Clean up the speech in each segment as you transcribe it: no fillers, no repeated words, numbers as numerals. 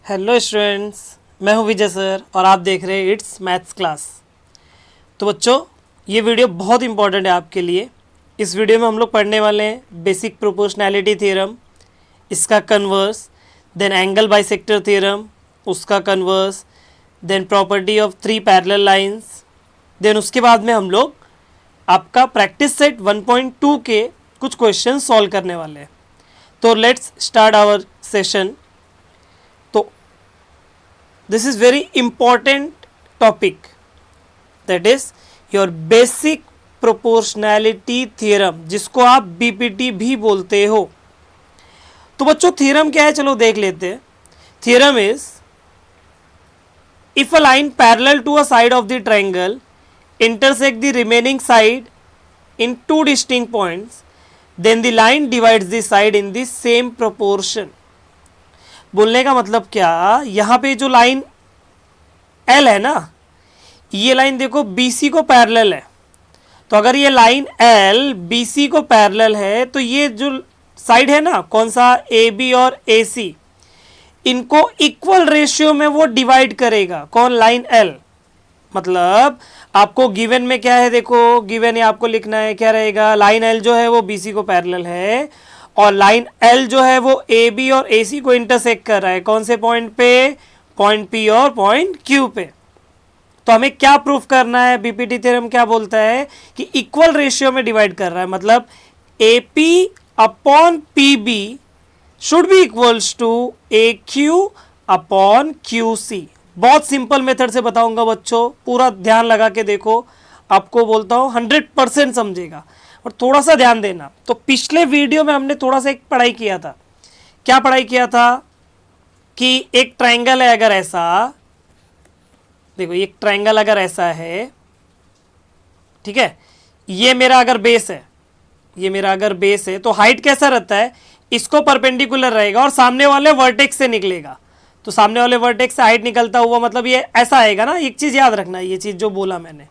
Hello students, मैं हूं विजय sir और आप देख रहे हैं इट्स मैथ्स क्लास। तो बच्चों, ये वीडियो बहुत इंपॉर्टेंट है आपके लिए। इस वीडियो में हम लोग पढ़ने वाले हैं बेसिक प्रोपोर्शनैलिटी थ्योरम, इसका converse, then angle bisector theorem, उसका converse, then property of three parallel lines, then उसके बाद में हम लोग आपका प्रैक्टिस सेट 1.2 के कुछ क्वेश्चन सॉल्व करने वाले हैं। तो लेट्स स्टार्ट आवर सेशन। तो this is very important topic, that is your basic proportionality theorem, जिसको आप बीपीटी भी बोलते हो। तो बच्चों थ्योरम क्या है, चलो देख लेते हैं। Theorem is if a line parallel to a side of the triangle intersect the remaining side in two distinct points, then the line divides the side in the same proportion। बोलने का मतलब क्या, यहाँ पे जो लाइन एल है ना, ये लाइन देखो BC को पैरेलल है। तो अगर ये लाइन एल BC को पैरेलल है तो ये जो साइड है ना, कौन सा, AB और AC, इनको इक्वल रेशियो में वो डिवाइड करेगा। कौन, लाइन एल। मतलब आपको गिवन में क्या है, देखो गिवन है, आपको लिखना है क्या रहेगा, लाइन एल जो है वो BC को पैरेलल है और लाइन एल जो है वो AB और AC को इंटरसेक्ट कर रहा है। कौन से पॉइंट पे, पॉइंट P और पॉइंट Q पे। तो हमें क्या प्रूफ करना है, बीपीटी थ्योरम क्या बोलता है कि इक्वल रेशियो में डिवाइड कर रहा है। मतलब AP upon PB should be equals to AQ upon QC। बहुत सिंपल मेथड से बताऊंगा बच्चों, पूरा ध्यान लगा के देखो। आपको बोलता हूं 100% समझेगा और थोड़ा सा ध्यान देना। तो पिछले वीडियो में हमने थोड़ा सा एक पढ़ाई किया था। क्या पढ़ाई किया था कि एक ट्रायंगल है, अगर ऐसा देखो, एक ट्रायंगल अगर ऐसा है, ठीक है, ये मेरा अगर बेस है, ये मेरा अगर बेस है, तो हाइट कैसा रहता है, इसको परपेंडिकुलर रहेगा और सामने वाले वर्टेक्स से निकलेगा। तो सामने वाले वर्टेक्स से हाइट निकलता हुआ, मतलब ये ऐसा आएगा ना। एक चीज याद रखना, ये चीज जो बोला मैंने,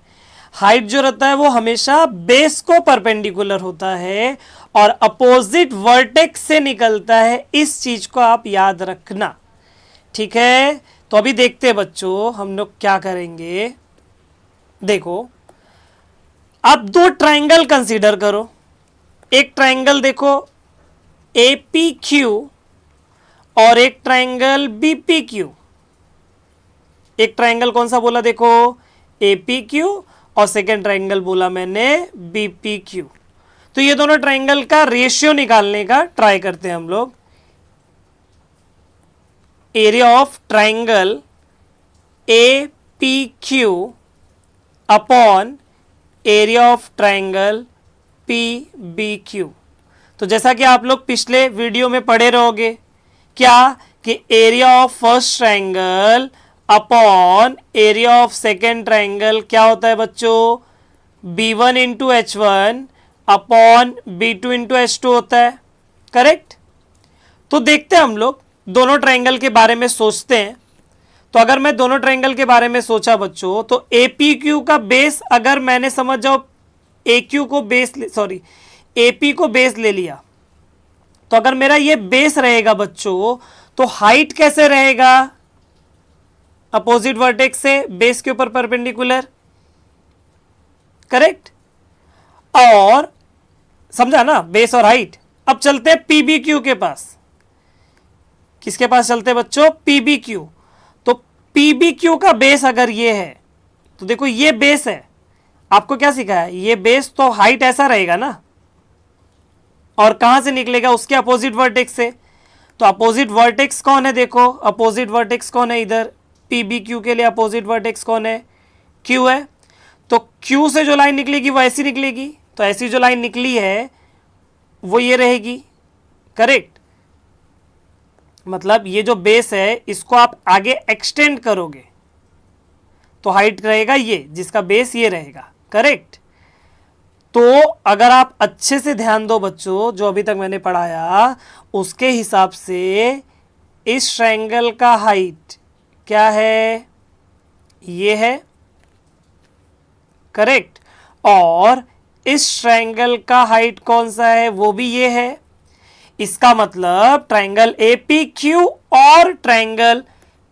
हाइट जो रहता है वो हमेशा बेस को परपेंडिकुलर होता है और अपोजिट वर्टेक्स से निकलता है। इस चीज को आप याद रखना, ठीक है। तो अभी देखते हैं बच्चों हम लोग क्या करेंगे। देखो, आप दो ट्रायंगल कंसीडर करो। एक ट्रायंगल देखो APQ और एक ट्रायंगल BPQ। एक ट्रायंगल कौन सा बोला, देखो APQ और सेकेंड ट्रायंगल बोला मैंने BPQ। तो ये दोनों ट्रायंगल का रेशियो निकालने का ट्राई करते हैं हम लोग। Area of triangle APQ upon area of triangle PBQ। तो जैसा कि आप लोग पिछले वीडियो में पढ़े रहोगे, क्या कि area of first triangle upon area of second triangle क्या होता है बच्चों, B1 into H1 upon B2 into H2 होता है, करेक्ट। तो देखते हैं हम लोग दोनों ट्रायंगल के बारे में सोचते हैं। तो अगर मैं दोनों ट्रायंगल के बारे में सोचा बच्चों, तो APQ का बेस अगर मैंने, समझ जाओ, AQ को बेस, सॉरी AP को बेस ले लिया, तो अगर मेरा ये बेस रहेगा बच्चों, तो हाइट कैसे रहेगा, अपोजिट वर्टेक्स से बेस के ऊपर परपेंडिकुलर, करेक्ट। और समझा ना, बेस और हाइट। अब चलते हैं PBQ के पास। किसके पास चलते हैं बच्चों, PBQ। तो PBQ का बेस अगर ये है, तो देखो ये बेस है, आपको क्या सिखाया, ये बेस, तो हाइट ऐसा रहेगा ना, और कहां से निकलेगा, उसके अपोजिट वर्टेक्स से। तो अपोजिट वर्टेक्स कौन है, देखो अपोजिट वर्टेक्स कौन है, इधर PBQ के लिए अपोजिट वर्टेक्स कौन है, Q है। तो Q से जो लाइन निकलेगी वो ऐसी निकलेगी, तो ऐसी जो लाइन निकली है वो ये रहेगी, करेक्ट। मतलब ये जो बेस है इसको आप आगे एक्सटेंड करोगे तो हाइट रहेगा ये, जिसका बेस ये रहेगा, करेक्ट। तो अगर आप अच्छे से ध्यान दो बच्चों, जो अभी तक मैंने पढ़ाया उसके हिसाब से इस ट्रायंगल का हाइट क्या है, ये है, करेक्ट। और इस ट्रायंगल का हाइट कौन सा है, वो भी ये है। इसका मतलब ट्रायंगल APQ और ट्रायंगल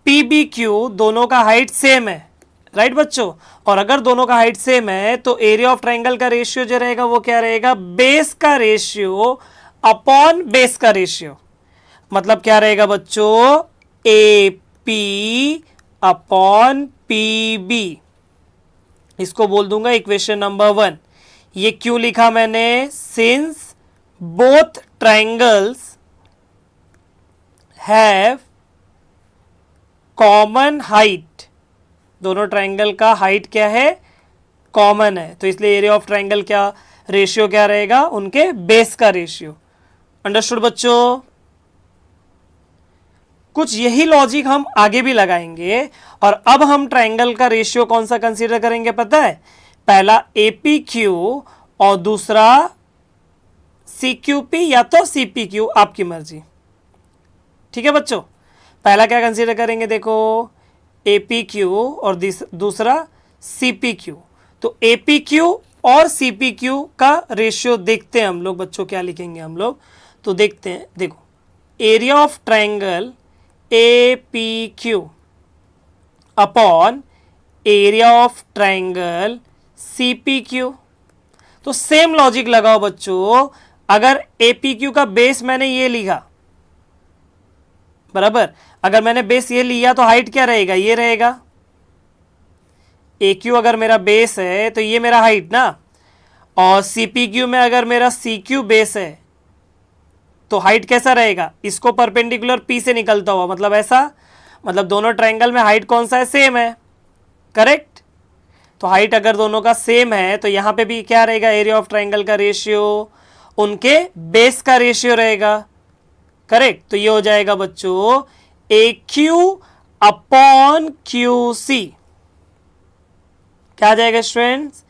पी बी क्यू दोनों का हाइट सेम है, राइट बच्चों। और अगर दोनों का हाइट सेम है तो एरिया ऑफ ट्राइंगल का रेशियो जो रहेगा वो क्या रहेगा, बेस का रेशियो अपॉन बेस का रेशियो। मतलब क्या रहेगा बच्चों, A P upon P B. इसको बोल दूंगा इक्वेशन नंबर 1। ये क्यों लिखा मैंने, since both triangles have common height, दोनों ट्राइंगल का हाइट क्या है, कॉमन है, तो इसलिए एरिया ऑफ ट्राइंगल क्या रेशियो क्या रहेगा, उनके बेस का रेशियो। अंडरस्टूड बच्चों। कुछ यही लॉजिक हम आगे भी लगाएंगे। और अब हम ट्राइंगल का रेशियो कौन सा कंसीडर करेंगे पता है, पहला एपी क्यू और दूसरा सीक्यूपी या तो सीपीक्यू, आपकी मर्जी। ठीक है बच्चों, पहला क्या कंसीडर करेंगे, देखो एपी क्यू और दूसरा सीपी क्यू। तो एपी क्यू और सीपी क्यू का रेशियो देखते हैं हम लोग बच्चों, क्या लिखेंगे हम लोग, तो देखते हैं। देखो area of triangle A P Q upon area of triangle C P Q. तो सेम लॉजिक लगाओ बच्चों, अगर ए पी क्यू का बेस मैंने ये लिखा, बराबर, अगर मैंने बेस ये लिया तो हाइट क्या रहेगा, ये रहेगा। ए क्यू अगर मेरा बेस है तो ये मेरा हाइट ना, और सी पी क्यू में अगर मेरा सी क्यू बेस है तो हाइट कैसा रहेगा, इसको परपेंडिकुलर पी से निकलता हुआ, मतलब ऐसा, मतलब दोनों ट्रायंगल में हाइट कौन सा है, सेम है, करेक्ट। तो हाइट अगर दोनों का सेम है तो यहां पे भी क्या रहेगा, एरिया ऑफ ट्रायंगल का रेशियो उनके बेस का रेशियो रहेगा, करेक्ट। तो ये हो जाएगा बच्चों ए क्यू अपॉन क्यू सी। क्या आ जाएगा स्टूडेंट्स,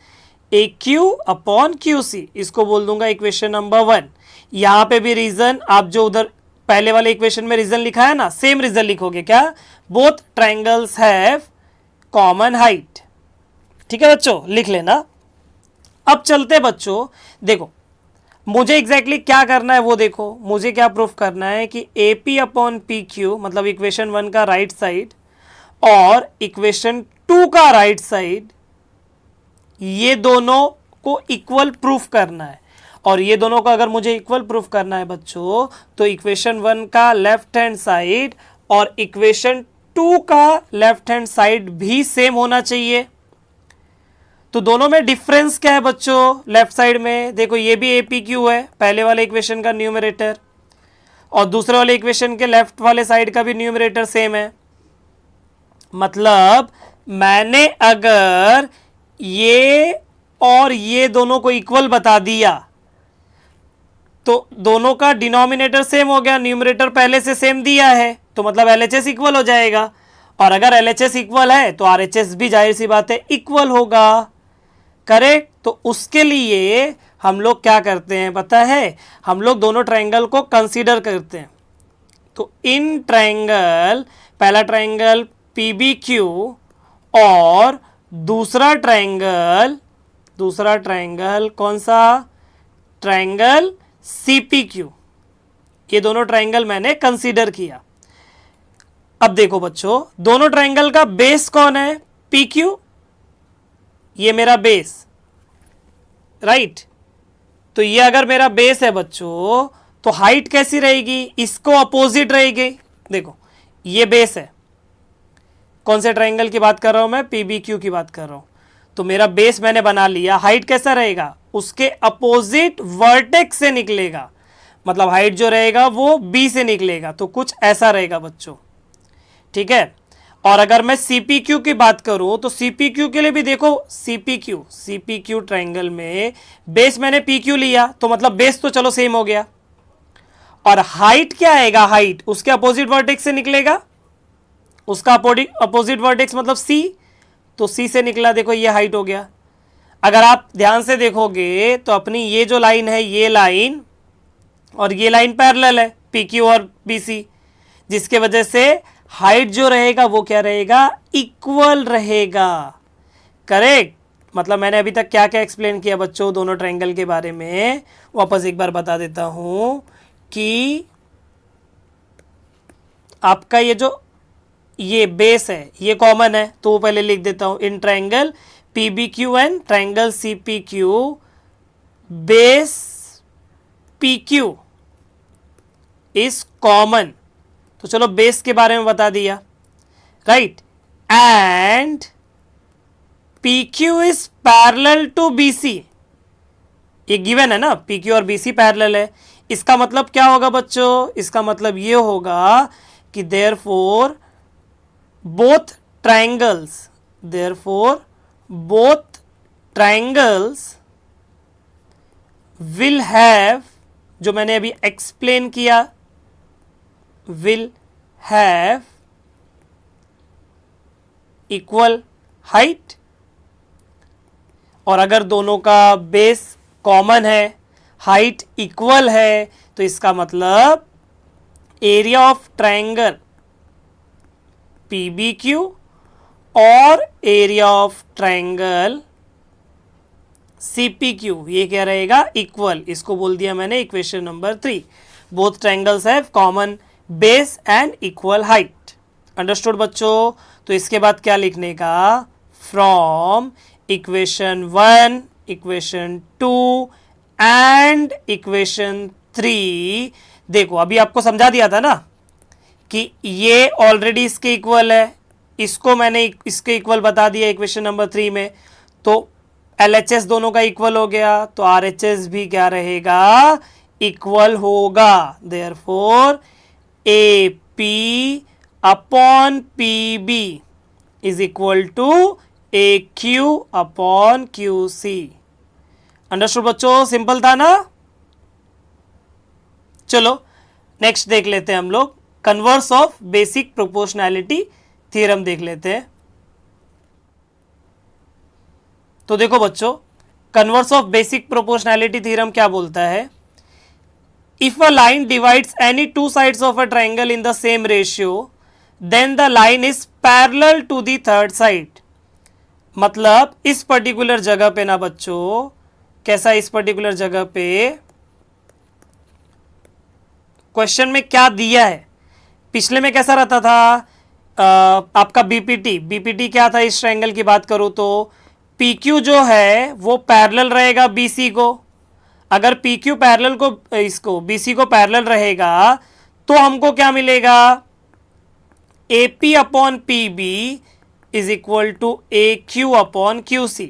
ए क्यू अपॉन क्यू सी। इसको बोल दूंगा इक्वेशन नंबर 1। यहां पे भी रीजन आप जो उधर पहले वाले इक्वेशन में रीजन लिखा है ना, सेम रीजन लिखोगे, क्या, both triangles have common height. ठीक है बच्चों, लिख लेना। अब चलते बच्चों, देखो मुझे एग्जैक्टली क्या करना है वो देखो, मुझे क्या प्रूफ करना है कि ए पी अपॉन पी क्यू, मतलब इक्वेशन 1 का राइट साइड और इक्वेशन 2 का राइट साइड, ये दोनों को इक्वल प्रूफ करना है। और ये दोनों को अगर मुझे इक्वल प्रूफ करना है बच्चों, तो इक्वेशन 1 का लेफ्ट हैंड साइड और इक्वेशन 2 का लेफ्ट हैंड साइड भी सेम होना चाहिए। तो दोनों में डिफरेंस क्या है बच्चों, लेफ्ट साइड में देखो ये भी ए पी क्यू है, पहले वाले इक्वेशन का न्यूमरेटर, और दूसरे वाले इक्वेशन के लेफ्ट वाले साइड का भी न्यूमरेटर सेम है। मतलब मैंने अगर ये और ये दोनों को इक्वल बता दिया तो दोनों का डिनोमिनेटर सेम हो गया, न्यूमरेटर पहले से सेम दिया है, तो मतलब एलएचएस इक्वल हो जाएगा। और अगर एलएचएस इक्वल है तो आरएचएस भी जाहिर सी बात है इक्वल होगा, करेक्ट। तो उसके लिए हम लोग क्या करते हैं पता है, हम लोग दोनों ट्रायंगल को कंसीडर करते हैं। तो इन ट्रायंगल, पहला ट्रायंगल पी बी क्यू और दूसरा ट्रायंगल कौन सा, ट्रायंगल सी पी क्यू, ये दोनों ट्रायंगल मैंने कंसीडर किया। अब देखो बच्चों, दोनों ट्रायंगल का बेस कौन है, पी क्यू, ये मेरा बेस, राइट। तो ये अगर मेरा बेस है बच्चों तो हाइट कैसी रहेगी, इसको अपोजिट रहेगी। देखो ये बेस है, कौन से ट्रायंगल की बात कर रहा हूं मैं, पी बी क्यू की बात कर रहा हूं। तो मेरा बेस मैंने बना लिया, हाइट कैसा रहेगा, उसके अपोजिट वर्टेक्स से निकलेगा, मतलब हाइट जो रहेगा वो बी से निकलेगा, तो कुछ ऐसा रहेगा बच्चों, ठीक है। और अगर मैं सीपीक्यू की बात करूं तो सीपीक्यू के लिए भी देखो, सीपीक्यू ट्रायंगल में बेस मैंने पीक्यू लिया, तो मतलब बेस तो चलो सेम हो गया। और हाइट क्या आएगा, हाइट उसके अपोजिट वर्टेक्स से निकलेगा, उसका अपोजिट वर्टेक्स मतलब सी, तो सी से निकला, देखो ये हाइट हो गया। अगर आप ध्यान से देखोगे तो अपनी ये जो लाइन है, ये लाइन और ये लाइन पैरेलल है, पी क्यू और बी सी, जिसके वजह से हाइट जो रहेगा वो क्या रहेगा, इक्वल रहेगा, करेक्ट। मतलब मैंने अभी तक क्या क्या एक्सप्लेन किया बच्चों दोनों ट्रायंगल के बारे में, वापस एक बार बता देता हूं कि आपका ये जो ये बेस है, ये कॉमन है, तो पहले लिख देता हूं in triangle PBQ and triangle CPQ base PQ is common. तो चलो बेस के बारे में बता दिया, right. And PQ is parallel to BC, ये गिवन है ना, PQ और BC पैरेलल है। इसका मतलब क्या होगा बच्चों, इसका मतलब ये होगा कि therefore both triangles will have, जो मैंने अभी एक्सप्लेन किया, विल हैव इक्वल हाइट। और अगर दोनों का बेस कॉमन है, हाइट इक्वल है, तो इसका मतलब एरिया ऑफ ट्रायंगल PBQ और एरिया ऑफ ट्रायंगल CPQ ये क्या रहेगा, इक्वल। इसको बोल दिया मैंने equation number 3। Both triangles have common base and equal height. Understood बच्चों। तो इसके बाद क्या लिखने का, from equation 1, equation 2 and equation 3। देखो अभी आपको समझा दिया था ना कि ये ऑलरेडी इसके इक्वल है, इसको मैंने इसके इक्वल बता दिया इक्वेशन नंबर 3 में, तो LHS दोनों का इक्वल हो गया, तो RHS भी क्या रहेगा, इक्वल होगा। Therefore AP upon PB is equal to AQ upon QC। Understood बच्चों, सिंपल था ना। चलो नेक्स्ट देख लेते हैं हम लोग, converse of basic proportionality theorem देख लेते हैं। तो देखो बच्चों, converse of basic proportionality theorem क्या बोलता है, if a line divides any two sides of a triangle in the same ratio then the line is parallel to the third side. मतलब इस पर्टिकुलर जगह पे ना बच्चों, कैसा, इस पर्टिकुलर जगह पे क्वेश्चन में क्या दिया है, पिछले में कैसा रहता था, आपका बीपीटी क्या था, इस ट्रायंगल की बात करूं तो PQ जो है वो पैरेलल रहेगा BC को। अगर PQ पैरेलल को, इसको BC को पैरेलल रहेगा तो हमको क्या मिलेगा, AP upon PB is equal to AQ upon QC।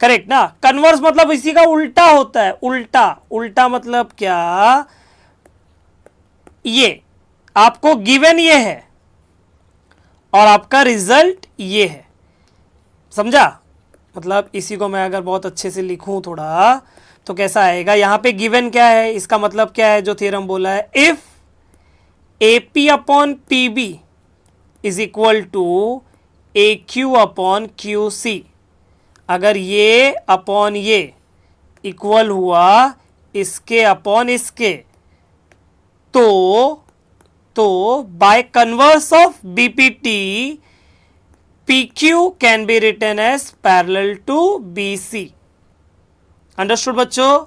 Correct ना। कन्वर्स मतलब इसी का उल्टा होता है, उल्टा मतलब क्या, ये आपको गिवन ये है और आपका रिजल्ट ये है, समझा। मतलब इसी को मैं अगर बहुत अच्छे से लिखूं थोड़ा तो कैसा आएगा, यहां पे गिवन क्या है, इसका मतलब क्या है जो थ्योरम बोला है, if AP upon PB is equal to AQ upon QC, अगर ये अपॉन ये इक्वल हुआ इसके अपॉन इसके, तो by converse of BPT PQ can be written as parallel to BC। Understood बच्चों।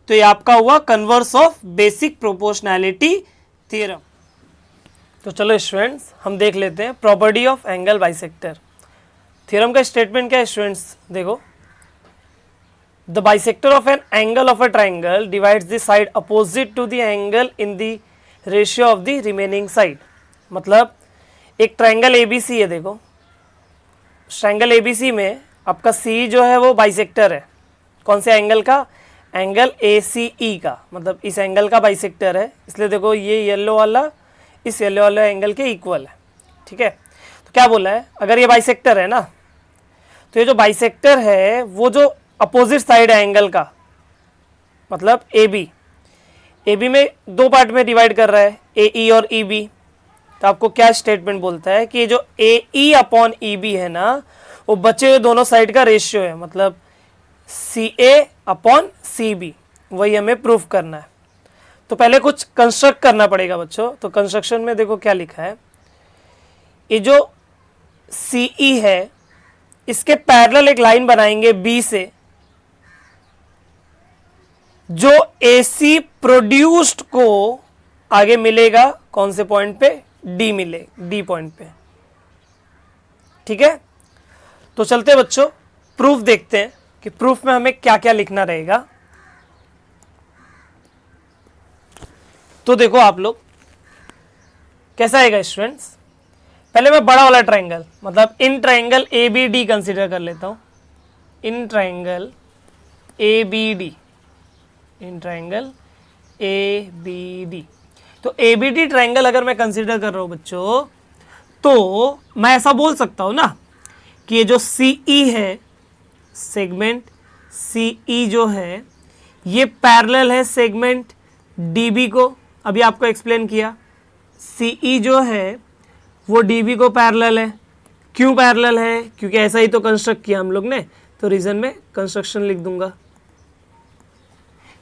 तो ये आपका हुआ converse of basic proportionality theorem. तो चलो स्टूडेंट्स हम देख लेते हैं property of angle bisector theorem का स्टेटमेंट क्या है स्टूडेंट्स, देखो, the bisector of an angle of a triangle divides the side opposite to the angle in the ratio of the remaining side. मतलब एक ट्राइंगल ABC है, देखो triangle ABC में आपका C जो है वो बाइसेक्टर है, कौन से एंगल का, एंगल ACE का, मतलब इस एंगल का बाइसेक्टर है, इसलिए देखो ये येलो वाला इस येलो वाले एंगल के इक्वल है, ठीक है। तो क्या बोला है, अगर ये बाइसेक्टर है ना, तो ये जो बाइसेक्टर है वो जो अपोजिट साइड है एंगल का, मतलब AB में दो पार्ट में डिवाइड कर रहा है, AE और EB। तो आपको क्या स्टेटमेंट बोलता है कि जो AE अपॉन EB है ना, वो बचे हुए दोनों साइड का रेशियो है, मतलब CA अपॉन CB, वही हमें प्रूफ करना है। तो पहले कुछ कंस्ट्रक्ट करना पड़ेगा बच्चों। तो कंस्ट्रक्शन में देखो क्या लिखा है, ये जो CE है इसके पैरेलल एक लाइन बनाएंगे B से, जो AC प्रोड्यूस्ड को आगे मिलेगा कौन से पॉइंट पे, D मिले, D पॉइंट पे, ठीक है, तो चलते बच्चों प्रूफ देखते हैं कि प्रूफ में हमें क्या क्या लिखना रहेगा। तो देखो आप लोग कैसा आएगा स्टूडेंट्स, पहले मैं बड़ा वाला ट्राइंगल मतलब in triangle A B D consider कर लेता हूं। In triangle A B D, in triangle A B D, तो ए बी डी ट्राइंगल अगर मैं कंसिडर कर रहा हूं बच्चों, तो मैं ऐसा बोल सकता हूं ना कि ये जो सी ई है, सेगमेंट सी ई जो है ये पैरेलल है सेगमेंट डी बी को। अभी आपको एक्सप्लेन किया, सी ई जो है वो डी बी को पैरेलल है। क्यों पैरेलल है? क्योंकि ऐसा ही तो कंस्ट्रक्ट किया हम लोग ने, तो रीजन में कंस्ट्रक्शन लिख दूंगा।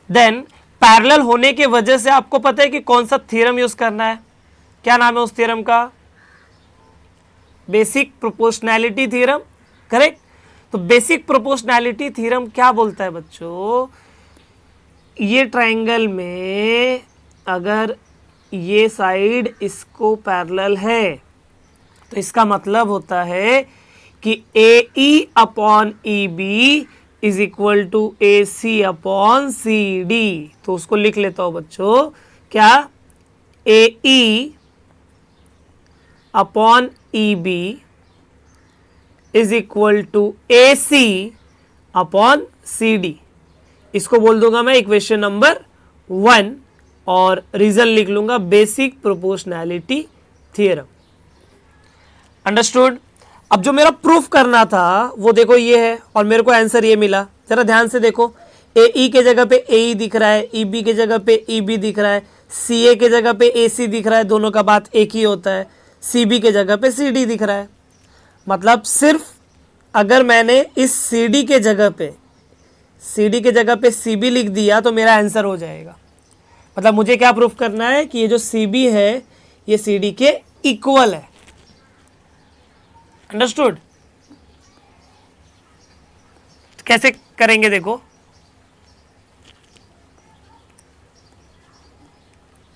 देन पैरेलल होने के वजह से आपको पता है कि कौन सा थ्योरम यूज करना है। क्या नाम है उस थ्योरम का? Basic proportionality theorem, correct. तो बेसिक प्रोपोर्शनैलिटी थ्योरम क्या बोलता है बच्चों, ये ट्राइंगल में अगर ये साइड इसको पैरेलल है तो इसका मतलब होता है कि A E upon E B is equal to A C upon C D. तो उसको लिख लेता हूं बच्चों, क्या? A E upon E B is equal to A C upon C D. इसको बोल दूंगा मैं इक्वेशन नंबर 1 और रीजन लिख लूंगा बेसिक प्रोपोर्शनैलिटी थ्योरम। अंडरस्टूड? अब जो मेरा प्रूफ करना था वो देखो ये है और मेरे को आंसर ये मिला। जरा ध्यान से देखो, ए ई के जगह पे ए ई दिख रहा है, ई बी के जगह पे ई बी दिख रहा है, सी ए के जगह पे ए सी दिख रहा है, दोनों का बात एक ही होता है, सी बी के जगह पे सी डी दिख रहा है। मतलब सिर्फ अगर मैंने इस सी डी के जगह पे सी बी लिख दिया तो मेरा आंसर हो जाएगा। मतलब मुझे क्या प्रूफ करना है कि ये जो सी बी है ये सी डी के इक्वल है। अंडरस्टूड? कैसे करेंगे देखो,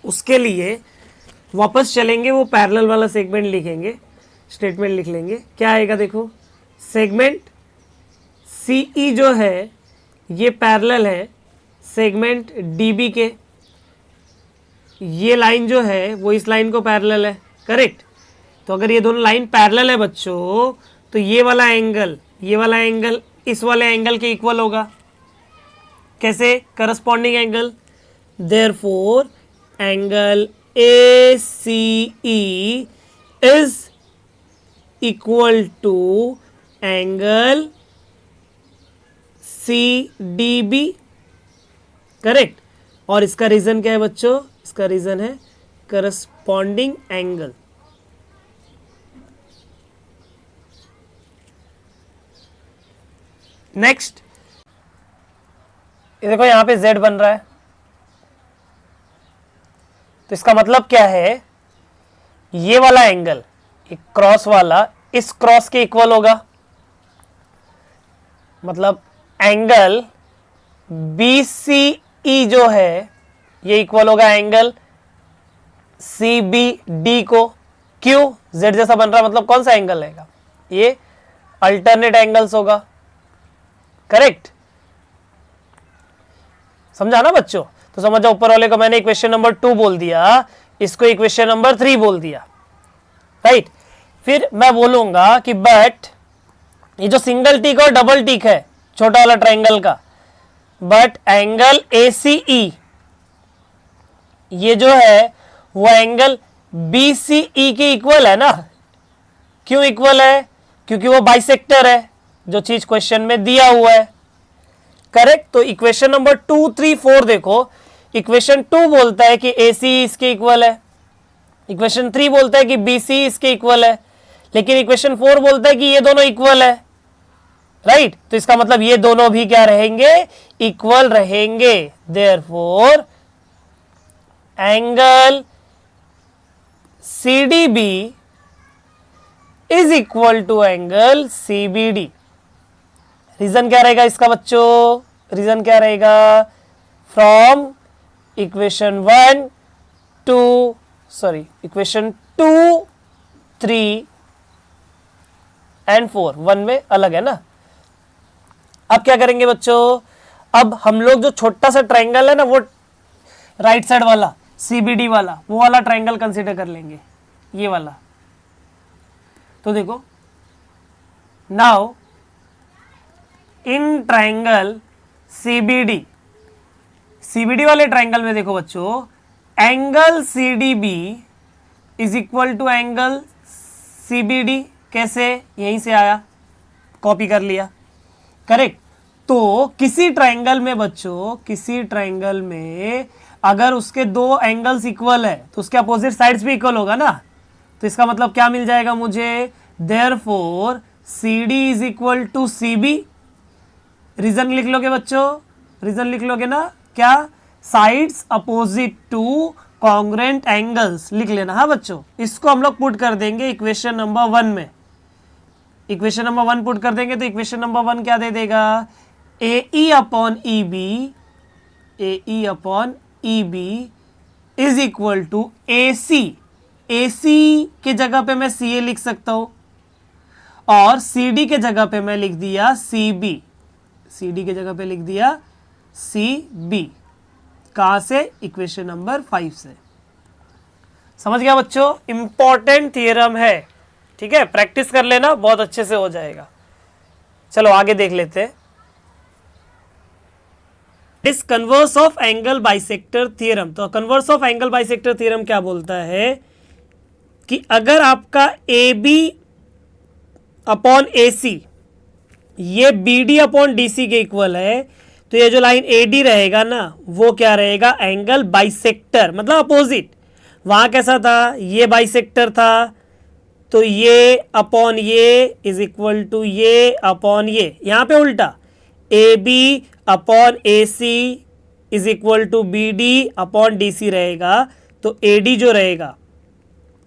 उसके लिए वापस चलेंगे, वो पैरेलल वाला सेगमेंट लिखेंगे, स्टेटमेंट लिख लेंगे। क्या आएगा देखो, सेगमेंट सी ई जो है ये पैरेलल है सेगमेंट डी बी के। ये लाइन जो है वो इस लाइन को पैरेलल है, करेक्ट। तो अगर ये दोनों लाइन पैरेलल है बच्चों तो ये वाला एंगल इस वाले एंगल के इक्वल होगा। कैसे? Corresponding angle. Therefore angle A C E is equal to angle C D B, correct. और इसका रीजन क्या है बच्चों? इसका रीजन है करस्पॉन्डिंग एंगल। नेक्स्ट, ये देखो यहां पे z बन रहा है, तो इसका मतलब क्या है, ये वाला एंगल क्रॉस वाला इस क्रॉस के इक्वल होगा। मतलब एंगल बी सी ई जो है ये इक्वल होगा एंगल सी बी डी को। क्यों? z जैसा बन रहा है, मतलब कौन सा एंगल रहेगा? ये अल्टरनेट एंगल्स होगा, करेक्ट। समझा ना बच्चों? तो समझ जाओ, ऊपर वाले को मैंने इक्वेशन नंबर 2 बोल दिया, इसको इक्वेशन नंबर 3 बोल दिया, राइट। फिर मैं बोलूंगा कि बट ये जो सिंगल टिक और डबल टिक है छोटा वाला ट्राइंगल का, बट एंगल ए सी ई ये जो है वो एंगल बी सी ई के इक्वल है ना। क्यों इक्वल है? क्योंकि वो बाइसेक्टर है, जो चीज क्वेश्चन में दिया हुआ है, करेक्ट। तो इक्वेशन नंबर 2, 3, 4 देखो, इक्वेशन 2 बोलता है कि ए सी इसके इक्वल है, इक्वेशन 3 बोलता है कि बी सी इसके इक्वल है, लेकिन इक्वेशन 4 बोलता है कि ये दोनों इक्वल है, राइट। तो इसका मतलब ये दोनों भी क्या रहेंगे? इक्वल रहेंगे। Therefore angle C D B is equal to angle C B D. Reason क्या रहेगा इसका बच्चों? रीजन क्या रहेगा? फ्रॉम इक्वेशन 2, 3 एंड 4, 1 में अलग है ना। अब क्या करेंगे बच्चों, अब हम लोग जो छोटा सा ट्राइंगल है ना, वो राइट साइड वाला CBD वाला, वो वाला ट्राइंगल कंसीडर कर लेंगे, ये वाला। तो देखो, नाउ इन ट्राइंगल CBD वाले ट्राइंगल में देखो बच्चों, angle CDB is equal to angle CBD। कैसे, यहीं से आया, कॉपी कर लिया, करेक्ट। तो किसी ट्राइंगल में बच्चों, किसी ट्राइंगल में अगर उसके दो एंगल्स इक्वल है तो उसके अपोजिट साइड्स भी इक्वल होगा ना। तो इसका मतलब क्या मिल जाएगा मुझे, therefore CD is equal to CB। Reason लिख लोगे बच्चों, रीजन लिख लोगे ना, क्या, sides opposite to congruent angles लिख लेना। हाँ बच्चों, इसको हम लोग पुट कर देंगे इक्वेशन नंबर 1 में। इक्वेशन नंबर 1 पुट कर देंगे तो इक्वेशन नंबर 1 क्या दे देगा, AE upon EB is equal to AC। AC के जगह पे मैं CA लिख सकता हूं और CD के जगह पे मैं लिख दिया CB। CD के जगह पे लिख दिया CB। कहां से, इक्वेशन नंबर 5 से। समझ गया बच्चों, इंपॉर्टेंट थियरम है, ठीक है, प्रैक्टिस कर लेना, बहुत अच्छे से हो जाएगा। चलो आगे देख लेते हैं। इस converse of angle bisector theorem. तो converse of angle bisector theorem क्या बोलता है कि अगर आपका AB अपॉन AC ये BD अपॉन DC के इक्वल है, तो ये जो लाइन AD रहेगा ना, वो क्या रहेगा, एंगल बाइसेक्टर, मतलब अपोजिट। वहां कैसा था, ये बाइसेक्टर था, तो ये अपॉन ये इज इक्वल टू ये अपॉन ये, यहां पे उल्टा, AB upon AC is equal to BD upon DC रहेगा। तो AD जो रहेगा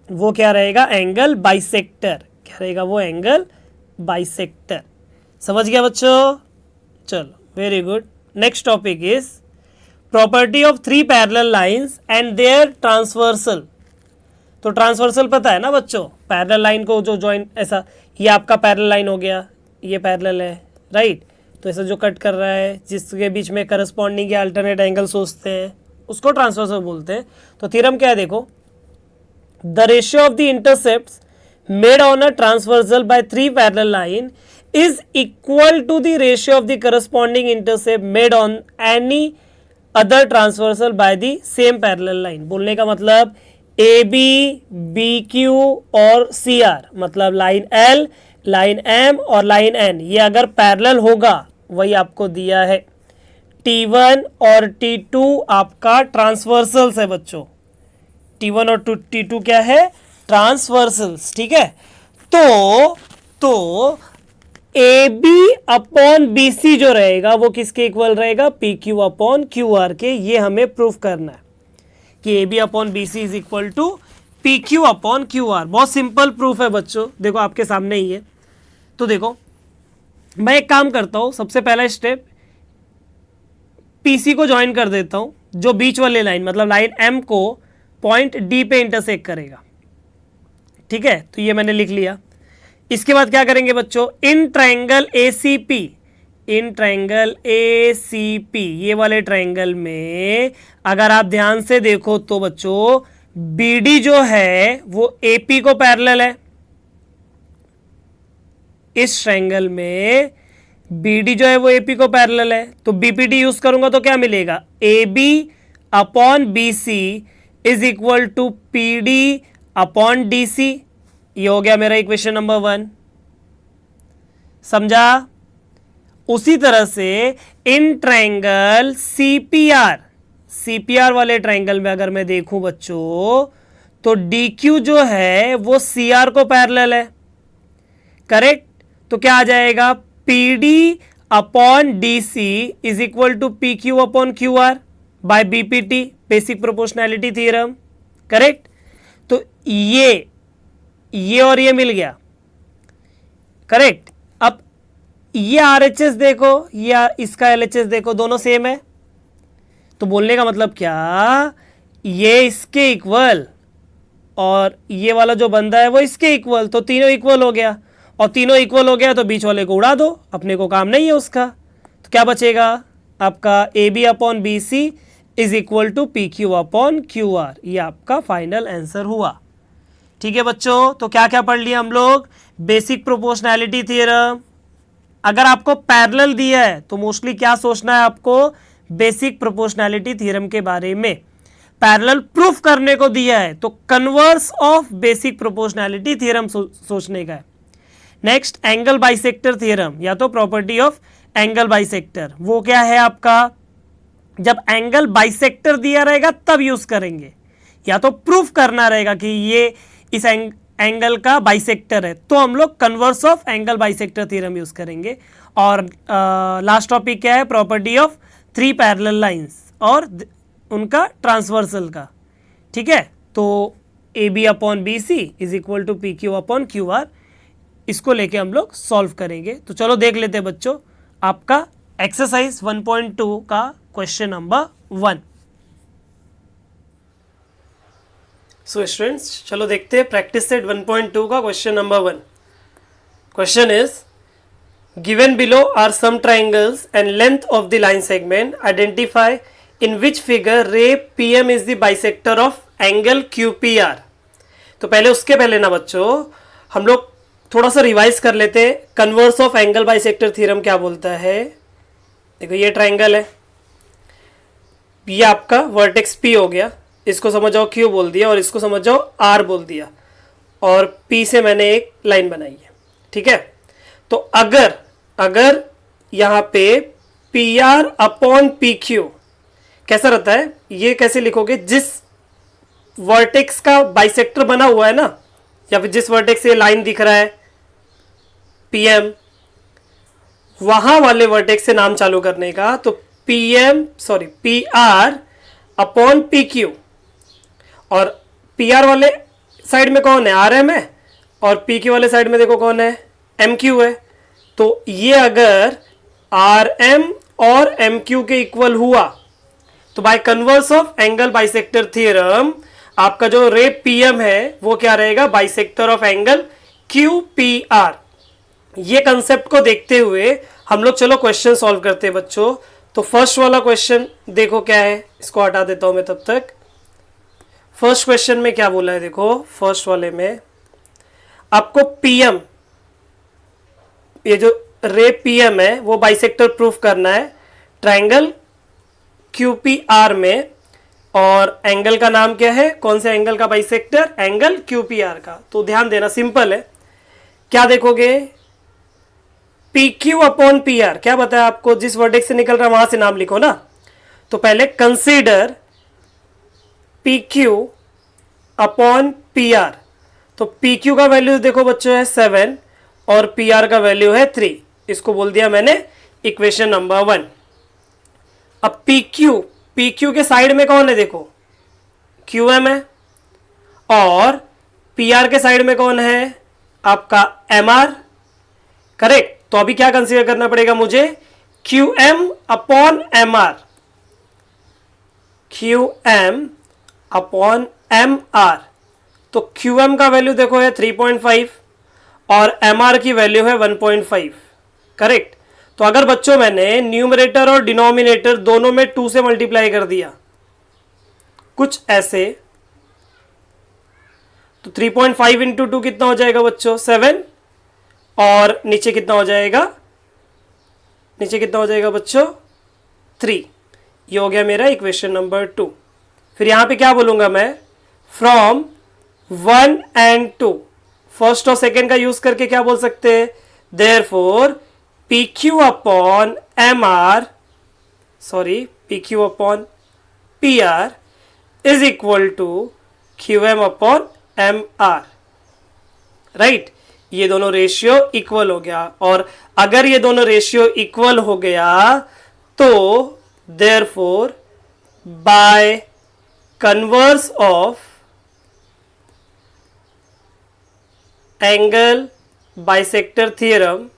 वो क्या रहेगा, एंगल बाइसेक्टर। क्या रहेगा वो, एंगल बाइसेक्टर। समझ गया बच्चों, चलो very good. Next topic is property of 3 parallel lines and their transversal. तो ट्रांसवर्सल पता है ना बच्चों, पैरेलल लाइन को जो जॉइन, ऐसा ये आपका पैरेलल लाइन हो गया, ये पैरेलल है, राइट। तो ऐसा जो कट कर रहा है, जिसके बीच में करस्पॉन्डिंग या अल्टरनेट एंगल सोचते हैं, उसको ट्रांसवर्सल बोलते हैं। तो थ्योरम क्या है देखो, the ratio of the intercepts made on a transversal by 3 parallel line is equal to the ratio of the corresponding intercept made on any other transversal by the same parallel line। बोलने का मतलब AB, BQ और CR, मतलब line L, line M और line N, ये अगर parallel होगा, वही आपको दिया है। T1 और T2 आपका ट्रांसवर्सल्स है बच्चों, T1 और T2 क्या है, ट्रांसवर्सल्स, ठीक है। तो AB अपॉन BC जो रहेगा वो किसके इक्वल रहेगा, PQ अपॉन QR के। ये हमें प्रूफ करना है कि AB upon BC is equal to PQ upon QR। बहुत सिंपल प्रूफ है बच्चों, देखो आपके सामने ही है। तो देखो मैं एक काम करता हूं, सबसे पहला स्टेप PC को ज्वाइन कर देता हूं, जो बीच वाले लाइन, मतलब लाइन M को पॉइंट D पे इंटरसेक्ट करेगा, ठीक है। तो ये मैंने लिख लिया। इसके बाद क्या करेंगे बच्चों, in triangle ACP, in triangle ACP ये वाले ट्राइंगल में अगर आप ध्यान से देखो तो बच्चों BD जो है वो AP को पैरेलल है। इस ट्राइंगल में BD जो है वो AP को पैरेलल है, तो BPD यूज करूंगा तो क्या मिलेगा, AB upon BC is equal to PD upon DC। ये हो गया मेरा इक्वेशन नंबर 1, समझा। उसी तरह से इन ट्राइंगल CPR वाले ट्राइंगल में अगर मैं देखूं बच्चों, तो DQ जो है वो CR को पैरेलल है, करेक्ट। तो क्या आ जाएगा, PD upon DC is equal to PQ upon QR by BPT, basic proportionality theorem, correct. तो ये और ये मिल गया, करेक्ट। अब ये RHS देखो, ये इसका LHS देखो, दोनों सेम है। तो बोलने का मतलब क्या, ये इसके इक्वल और ये वाला जो बंदा है वो इसके इक्वल, तो तीनों इक्वल हो गया। और तीनों इक्वल हो गया तो बीच वाले को उड़ा दो, अपने को काम नहीं है उसका। तो क्या बचेगा आपका A B upon B C is equal to P Q upon Q R. ये आपका फाइनल आंसर हुआ। ठीक है बच्चों, तो क्या क्या पढ़ लिया हम लोग? Basic proportionality theorem. अगर आपको पैरेलल दिया है तो मोस्टली क्या सोचना है आपको? बेसिक प्रोपोर्शनैलिटी थ्योरम के बारे में। पैरेलल प्रूफ करने को दिया है तो converse of basic proportionality theorem सोचने का है। नेक्स्ट एंगल बाइसेक्टर थ्योरम या तो प्रॉपर्टी ऑफ एंगल बाइसेक्टर। वो क्या है आपका? जब एंगल बाइसेक्टर दिया रहेगा तब यूज करेंगे, या तो प्रूफ करना रहेगा कि ये इस एंगल का बाइसेक्टर है तो हम लोग converse of angle bisector theorem use करेंगे। और लास्ट टॉपिक क्या है? Property of three parallel lines और उनका ट्रांसवर्सल का। ठीक है, तो A B upon B C is equal to P Q upon Q R, इसको लेके हम लोग सॉल्व करेंगे। तो चलो देख लेते हैं बच्चों आपका एक्सरसाइज 1.2 का क्वेश्चन नंबर 1। सो स्टूडेंट्स चलो देखते हैं प्रैक्टिस सेट 1.2 का question number 1। Question is given below are some triangles and length of the line segment, identify in which figure ray P M is the bisector of angle Q P R. तो पहले उसके पहले ना बच्चों हम लोग थोड़ा सा रिवाइज कर लेते हैं। Converse of angle bisector theorem क्या बोलता है? देखो ये ट्राइंगल है, ये आपका वर्टेक्स P हो गया, इसको समझ जाओ Q बोल दिया और इसको समझ जाओ R बोल दिया, और P से मैंने एक लाइन बनाई है। ठीक है, तो अगर यहाँ पे PR अपॉन PQ कैसा रहता है, ये कैसे लिखोगे? जिस वर्टेक्स का बाइसेक्टर बना हुआ है ना, या फिर जिस वर्टेक्स से लाइन दिख रहा है PM, वहां वाले वर्टेक्स से नाम चालू करने का। तो PR अपॉन PQ, और PR वाले साइड में कौन है? RM है, और PQ वाले साइड में देखो कौन है? MQ है। तो ये अगर RM और MQ के इक्वल हुआ तो by converse of angle bisector theorem आपका जो रे PM है वो क्या रहेगा? Bisector of angle QPR। ये कंसेप्ट को देखते हुए हम लोग चलो क्वेश्चन सॉल्व करते हैं बच्चों। तो फर्स्ट वाला क्वेश्चन देखो क्या है, इसको हटा देता हूं मैं तब तक। फर्स्ट क्वेश्चन में क्या बोला है देखो, फर्स्ट वाले में आपको PM, ये जो रे PM है वो बाइसेक्टर प्रूफ करना है ट्राइंगल QPR में, और एंगल का नाम क्या है? कौन से एंगल का बाइसेक्टर? एंगल QPR का। तो ध्यान देना, सिंपल है। क्या देखोगे? PQ अपॉन PR, क्या बताया आपको? जिस वर्टेक्स से निकल रहा है वहां से नाम लिखो ना। तो पहले कंसीडर PQ अपॉन PR। तो PQ का वैल्यू देखो बच्चों है 7 और PR का वैल्यू है 3। इसको बोल दिया मैंने इक्वेशन नंबर 1। अब PQ के साइड में कौन है देखो? QM है, और PR के साइड में कौन है? आपका MR। करेक्ट। तो अभी क्या कंसीडर करना पड़ेगा मुझे? QM upon MR, QM upon MR। तो QM का वैल्यू देखो है 3.5 और MR की वैल्यू है 1.5। करेक्ट। तो अगर बच्चों मैंने न्यूमरेटर और डिनोमिनेटर दोनों में 2 से मल्टीप्लाई कर दिया कुछ ऐसे, तो 3.5 इंटू 2 कितना हो जाएगा बच्चों? 7, और नीचे कितना हो जाएगा? नीचे कितना हो जाएगा बच्चों? 3। ये हो गया मेरा इक्वेशन नंबर 2। फिर यहां पे क्या बोलूंगा मैं? फ्रॉम 1 and 2, फर्स्ट और सेकेंड का यूज करके क्या बोल सकते हैं? Therefore PQ upon PQ upon PR is equal to QM upon MR। Right, ये दोनों रेशियो इक्वल हो गया, और अगर ये दोनों रेशियो इक्वल हो गया तो therefore bye converse of angle bisector theorem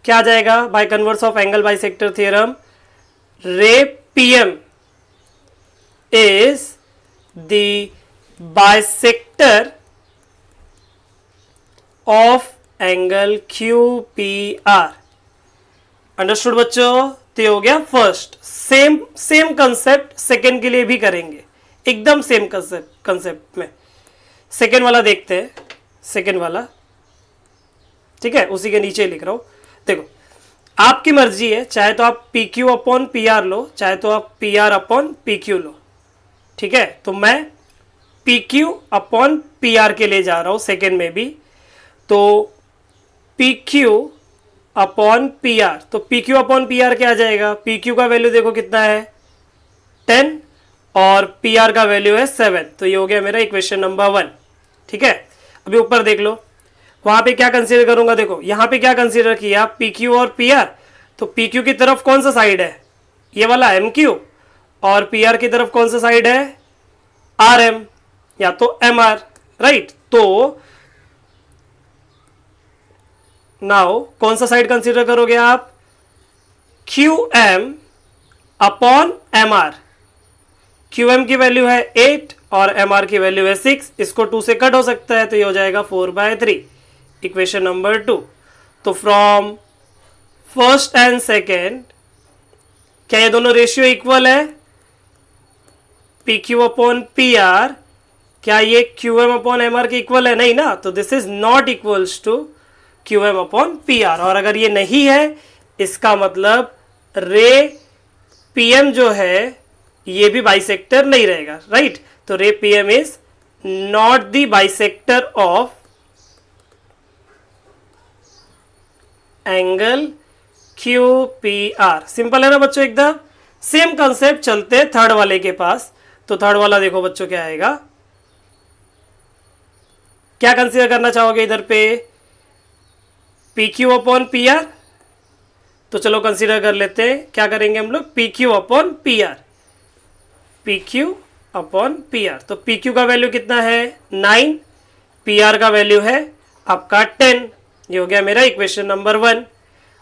क्या आ जाएगा? Bye converse of angle bisector theorem रे PM is the bisector of angle QPR। Understood बच्चों? तो ये हो गया फर्स्ट। सेम कंसेप्ट सेकेंड के लिए भी करेंगे, एकदम सेम कंसेप्ट में। सेकेंड वाला देखते हैं, सेकेंड वाला, ठीक है, उसी के नीचे लिख रहा हूं। देखो, आपकी मर्जी है, चाहे तो आप PQ अपॉन PR लो, चाहे तो आप PR अपॉन PQ लो, ठीक है। तो मैं PQ अपॉन PR के लिए जा रहा हूं सेकेंड में भी। तो PQ अपॉन PR, तो PQ अपॉन PR क्या आ जाएगा? PQ का वैल्यू देखो कितना है, 10, और PR का वैल्यू है 7। तो ये हो गया मेरा इक्वेशन नंबर 1, ठीक है। अभी ऊपर देख लो, वहां पे क्या कंसीडर करूंगा? देखो यहां पे क्या कंसीडर किया, PQ और PR। तो PQ की तरफ कौन सा साइड है? ये वाला MQ। और PR की तरफ कौन सा साइड है? RM या तो MR, राइट। तो नाउ कौन सा साइड कंसीडर करोगे आप? QM upon MR। QM की वैल्यू है 8 और MR की वैल्यू है 6। इसको 2 से कट हो सकता है, तो ये हो जाएगा 4/3, इक्वेशन नंबर 2। तो फ्रॉम फर्स्ट एंड सेकेंड, क्या ये दोनों रेशियो इक्वल है? PQ अपॉन PR, क्या ये QM अपॉन MR के इक्वल है? नहीं ना, तो this is not equals to QM upon PR। और अगर ये नहीं है, इसका मतलब रे PM जो है ये भी बाइसेक्टर नहीं रहेगा, राइट। तो रे PM is not the bisector of angle QPR। Simple है ना बच्चों, एकदम सेम कंसेप्ट। चलते थर्ड वाले के पास। तो थर्ड वाला देखो बच्चों क्या आएगा, क्या कंसीडर करना चाहोगे इधर पे? PQ upon PR। तो चलो कंसीडर कर लेते हैं, क्या करेंगे हम लोग? PQ upon PR, PQ upon PR। तो PQ का वैल्यू कितना है? 9। PR का वैल्यू है आपका 10। ये हो गया मेरा इक्वेशन नंबर 1।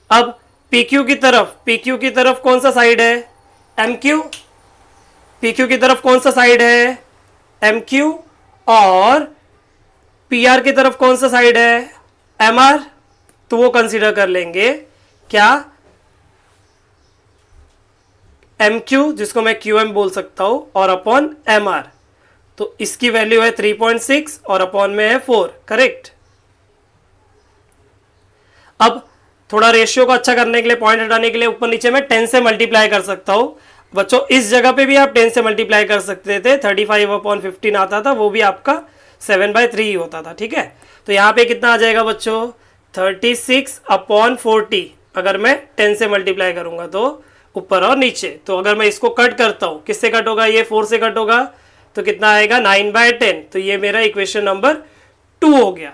अब PQ की तरफ कौन सा साइड है? MQ। PQ की तरफ कौन सा साइड है? MQ। और PR की तरफ कौन सा साइड है? MR। तो वो कंसीडर कर लेंगे क्या? MQ, जिसको मैं QM बोल सकता हूं, और अपॉन MR। तो इसकी वैल्यू है 3.6 और अपॉन में है 4, करेक्ट। अब थोड़ा रेशियो को अच्छा करने के लिए, पॉइंट हटाने के लिए, ऊपर नीचे मैं 10 से मल्टीप्लाई कर सकता हूं। बच्चों इस जगह पे भी आप 10 से मल्टीप्लाई कर सकते थे, 35 अपॉन 15 आता था, वो भी आपका 7/3 ही होता था, ठीक है। तो यहाँ पे कितना आ जाएगा बच्चों? 36 अपॉन 40। अगर मैं 10 से मल्टीप्लाई करूंगा तो ऊपर और नीचे। तो अगर मैं इसको कट करता हूं, किससे कट होगा? ये 4 से कट होगा, तो कितना आएगा? 9/10। तो ये मेरा इक्वेशन नंबर 2 हो गया,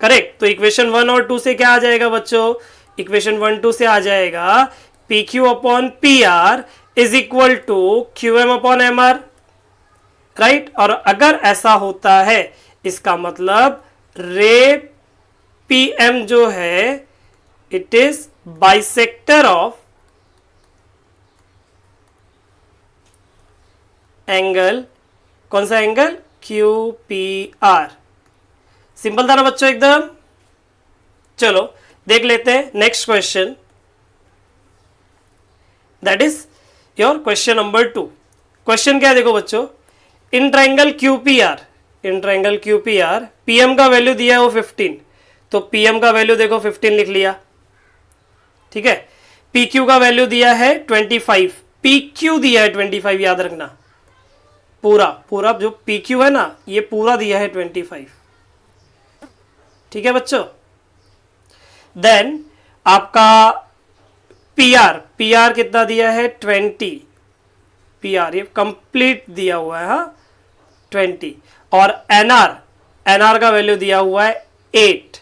करेक्ट। तो इक्वेशन 1 और 2 से क्या आ जाएगा बच्चों? इक्वेशन 1, 2 से आ जाएगा PQ upon PR is equal to QM upon MR, right. और अगर ऐसा होता है, इसका मतलब रे PM जो है it is bisector of angle, कौन सा एंगल? QPR। सिंपल था ना बच्चों एकदम। चलो देख लेते हैं next question, that is your question number 2। Question क्या है देखो बच्चों, इन ट्राइंगल QPR, PM का वैल्यू दिया है वो 15। तो PM का वैल्यू देखो 15 लिख लिया, ठीक है। PQ का वैल्यू दिया है 25, PQ दिया है 25, याद रखना। पूरा जो PQ है ना, ये पूरा दिया है 25, ठीक है बच्चों। देन आपका PR कितना दिया है? 20। PR ये कंप्लीट दिया हुआ है, हाँ 20। और NR का वैल्यू दिया हुआ है 8,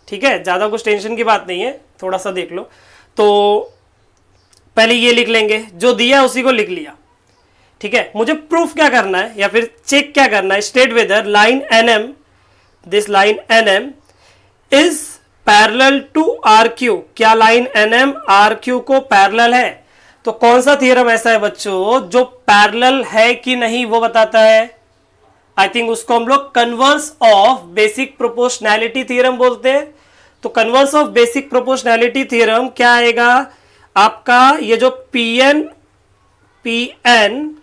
ठीक है। ज्यादा कुछ टेंशन की बात नहीं है, थोड़ा सा देख लो। तो पहले ये लिख लेंगे, जो दिया है उसी को लिख लिया, ठीक है। मुझे प्रूफ क्या करना है या फिर चेक क्या करना है? State whether line NM, this line NM is parallel to RQ। क्या लाइन NM RQ को पैरेलल है? तो कौन सा थ्योरम ऐसा है बच्चों जो पैरेलल है कि नहीं वो बताता है? आई थिंक उसको हम लोग converse of basic proportionality theorem बोलते हैं। तो converse of basic proportionality theorem क्या आएगा आपका, ये जो P N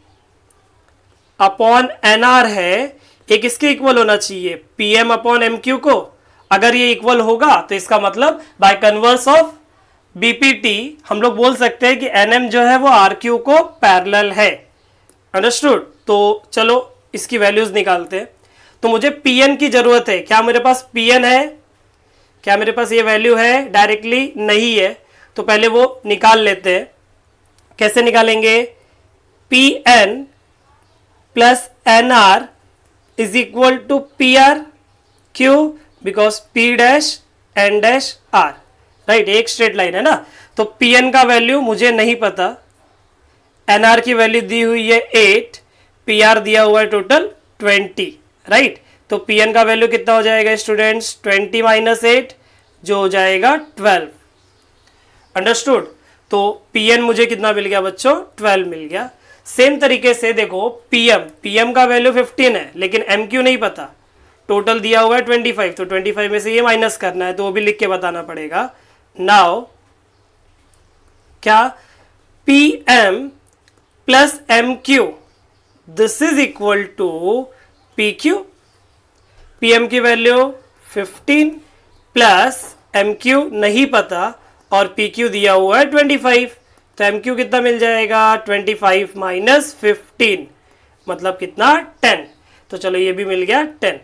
upon N R है एक इसके इक्वल होना चाहिए P M upon M Q को। अगर ये इक्वल होगा तो इसका मतलब बाय कन्वर्स ऑफ बीपीटी हम लोग बोल सकते हैं कि एनएम जो है वो आर क्यू को पैरेलल है। अंडरस्टूड। तो चलो इसकी वैल्यूज निकालते हैं। तो मुझे पीएन की जरूरत है। क्या मेरे पास पीएन है? क्या मेरे पास ये वैल्यू है? डायरेक्टली नहीं है, तो पहले वो निकाल लेते हैं। कैसे निकालेंगे? P N plus N R is equal to P R Q, because P dash N dash R, right. एक स्ट्रेट लाइन है ना। तो पी एन का वैल्यू मुझे नहीं पता, एन आर की वैल्यू दी हुई है 8, पी आर दिया हुआ है टोटल 20, राइट। तो पी एन का वैल्यू कितना हो जाएगा स्टूडेंट्स? 20 माइनस 8 जो हो जाएगा 12। अंडरस्टूड। तो पी एन मुझे कितना मिल गया बच्चों? 12 मिल गया। सेम तरीके से देखो पीएम का वैल्यू 15 है, लेकिन एम क्यू नहीं पता। टोटल दिया हुआ है 25, तो 25 में से ये माइनस करना है, तो वो भी लिख के बताना पड़ेगा। नाउ क्या P M plus M Q this is equal to P Q. P M की वैल्यू 15 प्लस एम क्यू नहीं पता और पी क्यू दिया हुआ है 25, तो एम क्यू कितना मिल जाएगा? 25 माइनस 15 मतलब कितना? 10। तो चलो ये भी मिल गया 10,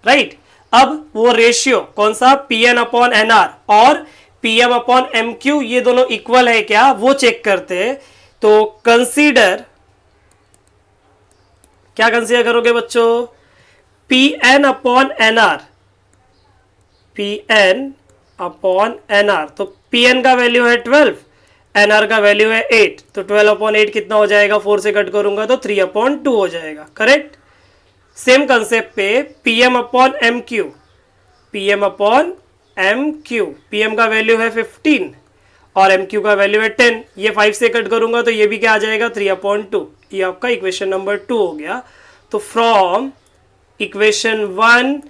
राइट। अब वो रेशियो कौन सा? P N upon N R और P M upon M Q ये दोनों इक्वल है क्या, वो चेक करते हैं। तो कंसीडर, क्या कंसीडर करोगे बच्चों? P N upon N R, P N upon N R. तो पी एन का वैल्यू है 12, एन आर का वैल्यू है 8, तो 12 अपॉन 8 कितना हो जाएगा? 4 से कट करूंगा तो 3 अपॉन 2 हो जाएगा, करेक्ट। सेम कंसेप्ट पे P M upon M Q, P M upon M Q, P M का वैल्यू है 15 और एम क्यू का वैल्यू है 10, ये 5 से कट करूंगा तो ये भी क्या आ जाएगा? 3 अपॉन 2। ये आपका इक्वेशन नंबर 2 हो गया। तो फ्रॉम इक्वेशन 1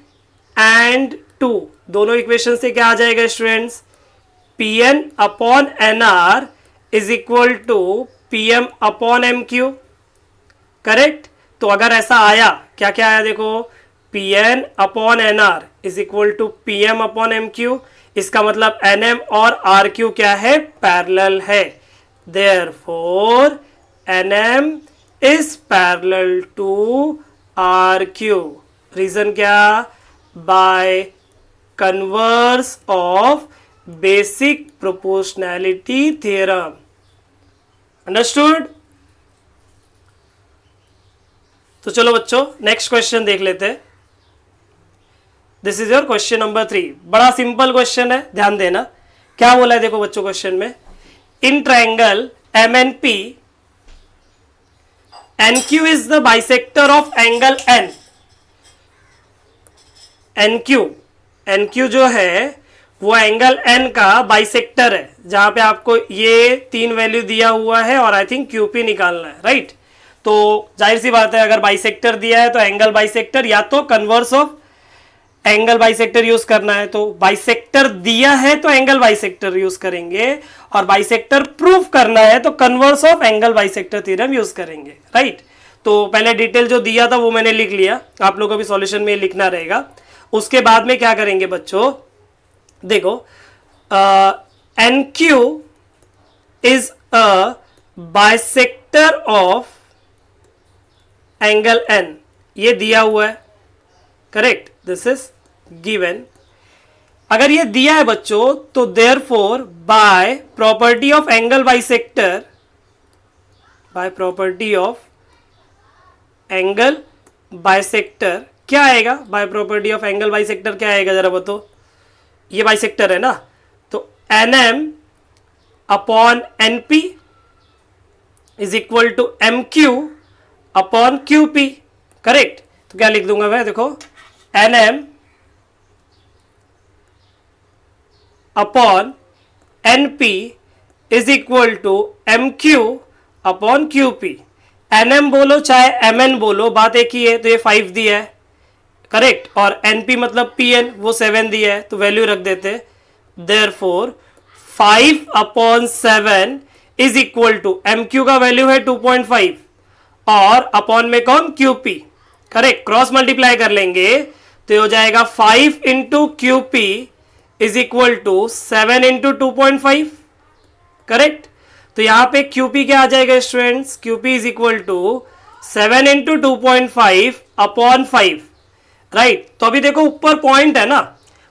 एंड 2 दोनों इक्वेशन से क्या आ जाएगा students? P N upon N R is equal to P M upon M Q, correct. तो अगर ऐसा आया, क्या क्या आया देखो, P N upon N R is equal to P M upon M Q, इसका मतलब एन एम और आर क्यू क्या है? पैरेलल है। Therefore N M is parallel to R Q. Reason क्या? By converse of basic proportionality theorem. Understood. तो चलो बच्चों नेक्स्ट क्वेश्चन देख लेते हैं। This is your question number 3। बड़ा सिंपल क्वेश्चन है, ध्यान देना। क्या बोला है देखो बच्चों क्वेश्चन में, in triangle M N P N Q is the bisector of angle N. N Q जो है वो एंगल एन का बाइसेक्टर है, जहां पे आपको ये 3 वैल्यू दिया हुआ है और आई थिंक क्यूपी निकालना है, राइट। तो जाहिर सी बात है अगर बाइसेक्टर दिया है तो एंगल बाइसेक्टर या तो converse of angle bisector use करना है। तो बाइसेक्टर दिया है तो एंगल बाइसेक्टर यूज करेंगे, और बाइसेक्टर प्रूफ करना है तो converse of angle bisector theorem use करेंगे, राइट। तो पहले डिटेल जो दिया था वो मैंने लिख लिया, आप लोगों को भी सॉल्यूशन में लिखना रहेगा। उसके बाद में क्या करेंगे बच्चों, देखो N Q is a bisector of angle N, ये दिया हुआ है, करेक्ट, दिस इज गिवन। अगर ये दिया है बच्चों तो therefore by property of angle bisector, by property of angle bisector क्या आएगा? By property of angle bisector क्या आएगा जरा बताओ। ये बाइसेक्टर है ना, तो N M upon N P is equal to M Q upon Q P, correct. तो क्या लिख दूंगा मैं, देखो N M upon N P is equal to M Q upon Q P. NM बोलो चाहे MN बोलो, बात एक ही है। तो ये 5 दिया है, करेक्ट, और NP मतलब PN वो 7 दिया है, तो वैल्यू रख देते। Therefore 5/7 is equal to, MQ का वैल्यू है 2.5 और अपॉन में कौन, QP, करेक्ट, क्रॉस मल्टीप्लाई कर लेंगे तो हो जाएगा 5 into QP is equal to 7 into 2.5, correct. तो यहां पे QP क्या आ जाएगा students, QP is equal to 7 into 2.5 upon 5, right. तो अभी देखो ऊपर पॉइंट है ना,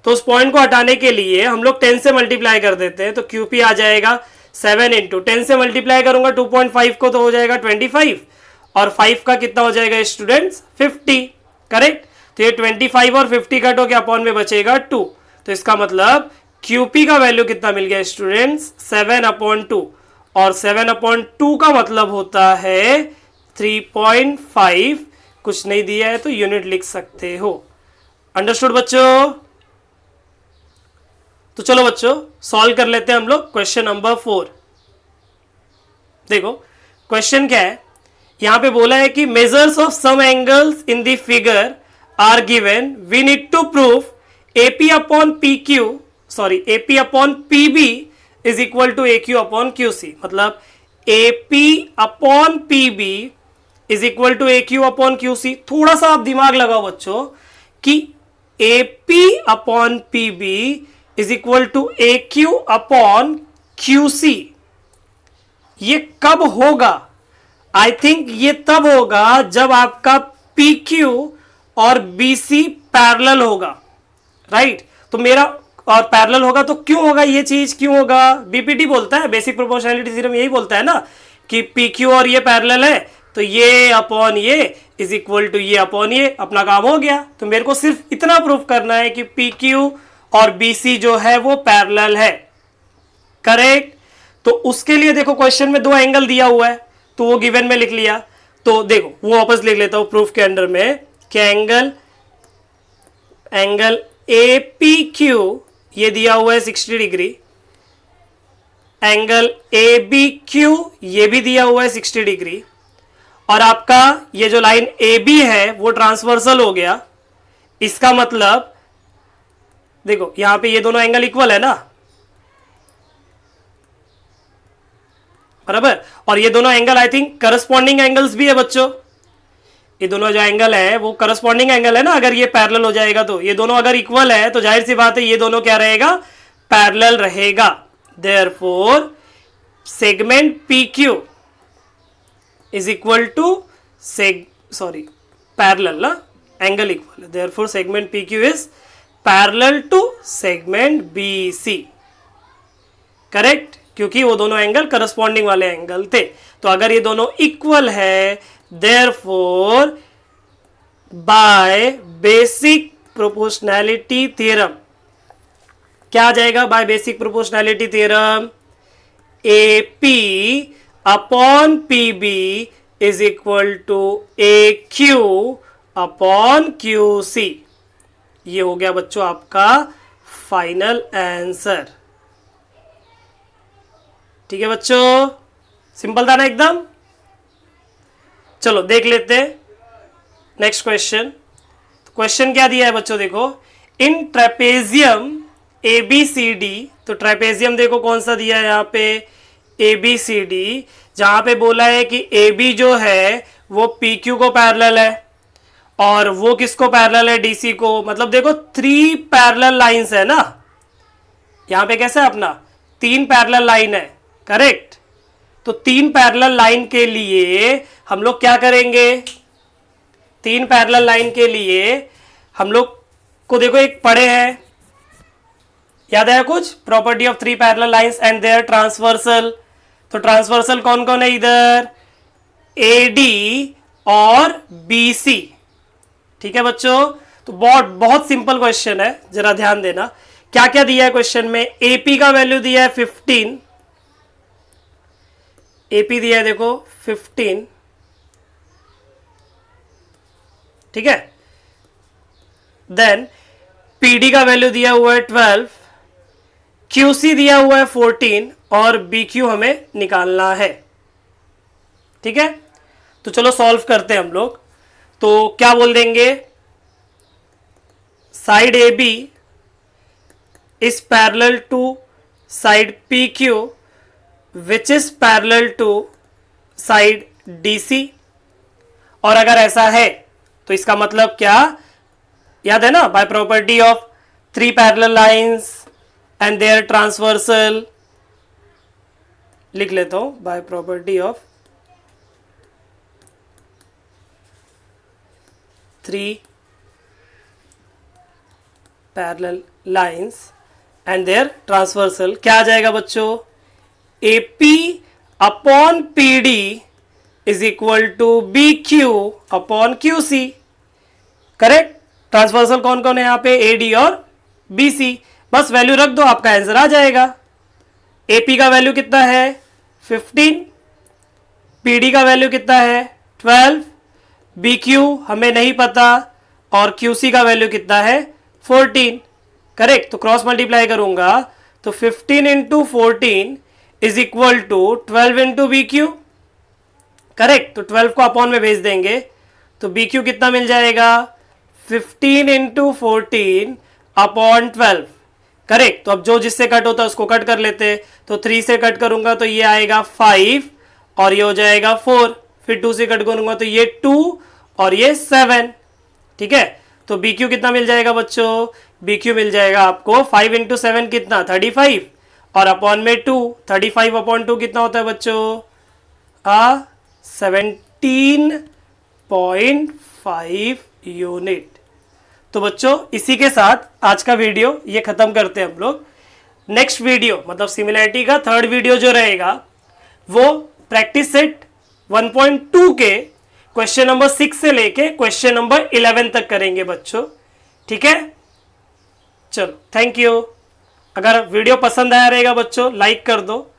तो उस पॉइंट को हटाने के लिए हम लोग 10 से मल्टीप्लाई कर देते हैं, तो QP आ जाएगा 7 इंटू 10 से मल्टीप्लाई करूंगा 2.5 को तो हो जाएगा 25, और 5 का कितना हो जाएगा स्टूडेंट्स, 50, करेक्ट। तो ये 25 और 50 कट हो गया, अपॉन में बचेगा 2, तो इसका मतलब QP का वैल्यू कितना मिल गया स्टूडेंट्स, 7/2, और 7/2 का मतलब होता है 3.5, कुछ नहीं दिया है तो यूनिट लिख सकते हो। अंडरस्टूड बच्चों? तो चलो बच्चों सॉल्व कर लेते हैं हम लोग क्वेश्चन नंबर 4। देखो क्वेश्चन क्या है, यहां पे बोला है कि measures of some angles in the figure are given, we need to prove AP upon PQ, sorry AP upon PB is equal to AQ upon QC। मतलब AP upon PB is equal to AQ upon QC। थोड़ा सा आप दिमाग लगाओ बच्चों कि AP upon PB is equal to AQ upon QC, ये कब होगा? आई थिंक ये तब होगा जब आपका PQ और BC पैरेलल होगा, राइट। तो मेरा और पैरेलल होगा तो क्यों होगा ये चीज, क्यों होगा? BPT बोलता है, बेसिक प्रोपोर्शनैलिटी थ्योरम यही बोलता है ना कि PQ और ये पैरेलल है तो ये अपॉन ये इज इक्वल टू ये अपॉन ये, अपना काम हो गया। तो मेरे को सिर्फ इतना प्रूफ करना है कि PQ और BC जो है वो पैरेलल है, करेक्ट। तो उसके लिए देखो क्वेश्चन में 2 एंगल दिया हुआ है तो वो गिवन में लिख लिया। तो देखो वो वापस लिख लेता हूं प्रूफ के अंडर में कि एंगल APQ ये दिया हुआ है 60 डिग्री, एंगल ABQ ये भी दिया हुआ है 60 डिग्री, और आपका ये जो लाइन AB है वो ट्रांसवर्सल हो गया। इसका मतलब देखो यहां पे ये दोनों एंगल इक्वल है ना, बराबर, और ये दोनों angle I think corresponding angles भी है बच्चों। ये दोनों जो एंगल है वो करस्पॉन्डिंग एंगल है ना, अगर ये पैरेलल हो जाएगा तो ये दोनों अगर इक्वल है तो जाहिर सी बात है ये दोनों क्या रहेगा, पैरेलल रहेगा। Therefore segment PQ is equal to parallel ना, एंगल इक्वल है, therefore segment PQ is parallel to segment BC, correct, क्योंकि वो दोनों एंगल करस्पॉन्डिंग वाले एंगल थे। तो अगर ये दोनों इक्वल है therefore by basic proportionality theorem क्या आ जाएगा, by basic proportionality theorem AP upon PB is equal to AQ upon QC। ये हो गया बच्चों आपका फाइनल आंसर। ठीक है बच्चों, सिंपल था ना एकदम। चलो देख लेते हैं नेक्स्ट क्वेश्चन। क्वेश्चन क्या दिया है बच्चों, देखो इन ट्रेपेजियम ABCD, तो ट्रेपेजियम देखो कौन सा दिया है यहाँ पे, ABCD, जहां पे बोला है कि AB जो है वो PQ को पैरेलल है और वो किसको पैरेलल है, DC को। मतलब देखो 3 पैरेलल लाइंस है ना, यहां पे कैसा है अपना 3 पैरेलल लाइन है, करेक्ट। तो 3 पैरेलल लाइन के लिए हम लोग क्या करेंगे, 3 पैरेलल लाइन के लिए हम लोग को देखो एक पढ़े हैं, याद है कुछ, property of 3 parallel lines and their transversal. तो ट्रांसवर्सल कौन कौन है इधर, AD और BC। ठीक है बच्चों, तो बहुत सिंपल क्वेश्चन है, जरा ध्यान देना क्या क्या दिया है क्वेश्चन में। AP का वैल्यू दिया है 15, AP दिया है देखो 15, ठीक है। देन PD का वैल्यू दिया हुआ है 12, QC दिया हुआ है 14 और BQ हमें निकालना है, ठीक है। तो चलो सॉल्व करते हैं हम लोग। तो क्या बोल देंगे, side A B is parallel to side P Q which is parallel to side D C. और अगर ऐसा है तो इसका मतलब क्या, याद है ना, by property of three parallel lines and their transversal, लिख लेता हूं, by property of three parallel lines and their transversal, क्या आ जाएगा बच्चों, AP upon PD is equal to BQ upon QC। Correct. Transversal कौन कौन है यहाँ पे, AD और BC। बस वैल्यू रख दो, आपका आंसर आ जाएगा। AP का वैल्यू कितना है 15, PD का वैल्यू कितना है 12, BQ हमें नहीं पता, और QC का वैल्यू कितना है 14। करेक्ट। तो क्रॉस मल्टीप्लाई करूंगा तो 15 into 14 is equal to 12 into BQ। Correct. तो 12 को अपॉन में भेज देंगे तो BQ कितना मिल जाएगा, 15 इंटू 14 अपॉन 12। करेक्ट। तो अब जो जिससे कट होता है उसको कट कर लेते, तो 3 से कट करूंगा तो ये आएगा 5 और ये हो जाएगा 4, फिर 2 से कट करूंगा तो ये 2 और ये 7। ठीक है। तो BQ कितना मिल जाएगा बच्चों, BQ मिल जाएगा आपको 5 इंटू 7 कितना 35 और अपॉन में 2, 35 अपॉन 2 कितना होता है बच्चों, 17.5 यूनिट। तो बच्चों इसी के साथ आज का वीडियो ये खत्म करते हैं हम लोग। नेक्स्ट वीडियो मतलब सिमिलैरिटी का थर्ड वीडियो जो रहेगा वो प्रैक्टिस सेट 1.2 के क्वेश्चन नंबर 6 से लेके क्वेश्चन नंबर 11 तक करेंगे बच्चों। ठीक है, चलो थैंक यू। अगर वीडियो पसंद आया रहेगा बच्चों लाइक कर दो,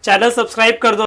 चैनल सब्सक्राइब कर दो।